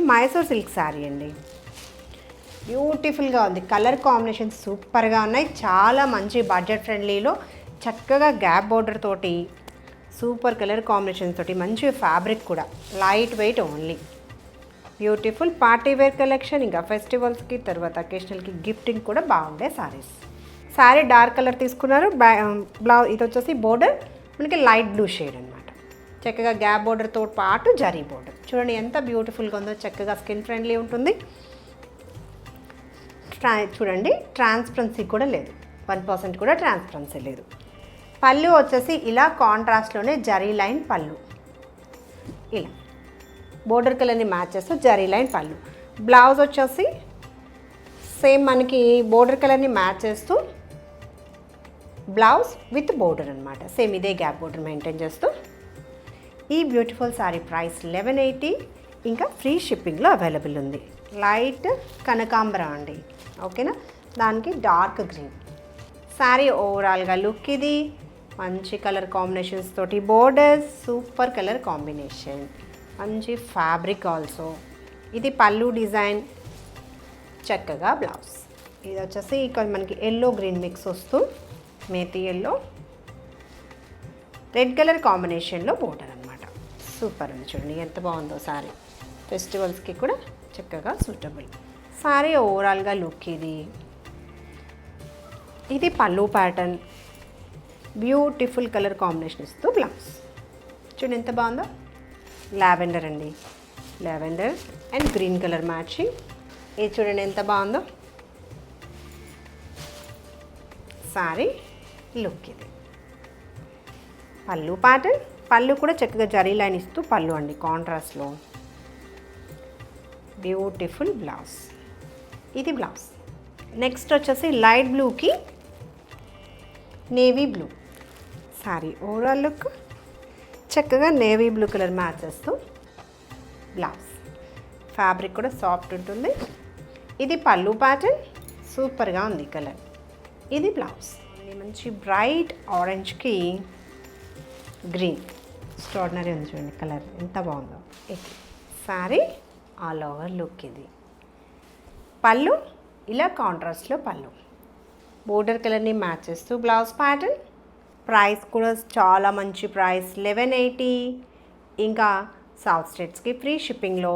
Mysore silk sari అండి. బ్యూటిఫుల్గా ఉంది, కలర్ కాంబినేషన్ సూపర్గా ఉన్నాయి. చాలా మంచి బడ్జెట్ ఫ్రెండ్లీలో చక్కగా గ్యాప్ బోర్డర్ తోటి సూపర్ కలర్ కాంబినేషన్ తోటి మంచి ఫ్యాబ్రిక్ కూడా light weight only. Beautiful party wear collection, ఇంకా ఫెస్టివల్స్కి తర్వాత అకేషనల్కి గిఫ్టింగ్ కూడా బాగుండే సారీస్. శారీ డార్క్ కలర్ తీసుకున్నారు. బ్లౌజ్ ఇది వచ్చేసి బోర్డర్ మనకి లైట్ బ్లూ షేడ్ అనమాట. చక్కగా గ్యాప్ బోర్డర్తో పాటు జరీ బోర్డర్ చూడండి ఎంత బ్యూటిఫుల్గా ఉందో. చక్కగా స్కిన్ ఫ్రెండ్లీ ఉంటుంది. చూడండి ట్రాన్స్పరెన్సీ కూడా లేదు, 1% కూడా ట్రాన్స్పరెన్సీ లేదు. పళ్ళు వచ్చేసి ఇలా కాంట్రాస్ట్లోనే జరీ లైన్ పళ్ళు, ఇలా బోర్డర్ కలర్ని మ్యాచ్ చేస్తూ జరీ లైన్ పళ్ళు. బ్లౌజ్ వచ్చేసి సేమ్ మనకి బోర్డర్ కలర్ని మ్యాచ్ చేస్తూ బ్లౌజ్ విత్ బోర్డర్ అనమాట. సేమ్ ఇదే గ్యాప్ బోర్డర్ మెయింటైన్ చేస్తూ. ఈ బ్యూటిఫుల్ శారీ ప్రైస్ 1180, ఇంకా ఫ్రీ షిప్పింగ్లో అవైలబుల్ ఉంది. లైట్ కనకాంబరం అండి, ఓకేనా, దానికి డార్క్ గ్రీన్. శారీ ఓవరాల్గా లుక్ ఇది. మంచి కలర్ కాంబినేషన్స్ తోటి బోర్డర్స్, సూపర్ కలర్ కాంబినేషన్, మంచి ఫ్యాబ్రిక్ ఆల్సో. ఇది పళ్ళు డిజైన్, చక్కగా బ్లౌజ్. ఇది వచ్చేసి ఇక్కడ మనకి ఎల్లో గ్రీన్ మిక్స్ వస్తూ మేతి ఎల్లో రెడ్ కలర్ కాంబినేషన్లో బోర్డర్ అనమాట. సూపర్ ఉంది చూడండి ఎంత బాగుందో శారీ. ఫెస్టివల్స్కి కూడా చక్కగా సూటబుల్. శారీ ఓవరాల్గా లుక్ ఇది. ఇది పళ్ళు ప్యాటర్న్, బ్యూటిఫుల్ కలర్ కాంబినేషన్ ఇస్తూ బ్లౌజ్. చూడండి ఎంత బాగుందో. లావెండర్ అండి, lavender and green colour matching. ఇది చూడండి ఎంత బాగుందో శారీ లుక్ ఇది. పళ్ళు ప్యాటర్న్, పళ్ళు కూడా చక్కగా జరీ లైన్ ఇస్తూ పళ్ళు అండి కాంట్రాస్ట్లో. బ్యూటిఫుల్ బ్లౌజ్, ఇది బ్లౌజ్. నెక్స్ట్ వచ్చేసి లైట్ బ్లూకి navy blue sari. Overall look చక్కగా నేవీ బ్లూ కలర్ మ్యాచ్ చేస్తూ బ్లౌజ్. ఫ్యాబ్రిక్ కూడా సాఫ్ట్ ఉంటుంది. ఇది పళ్ళు ప్యాటర్న్, సూపర్గా ఉంది కలర్. ఇది బ్లౌజ్. మంచి బ్రైట్ ఆరెంజ్కి గ్రీన్, ఎక్స్ట్రాడినరీ ఉంది చూడండి కలర్ ఎంత బాగుందో. ఇది శారీ ఆల్ ఓవర్ లుక్ ఇది. పళ్ళు ఇలా కాంట్రాస్ట్లో పళ్ళు, బోర్డర్ కలర్ని మ్యాచ్ చేస్తూ బ్లౌజ్ ప్యాటర్న్. ప్రైస్ కూడా చాలా మంచి ప్రైస్ 1180, ఇంకా సౌత్ స్టేట్స్కి ఫ్రీ షిప్పింగ్లో.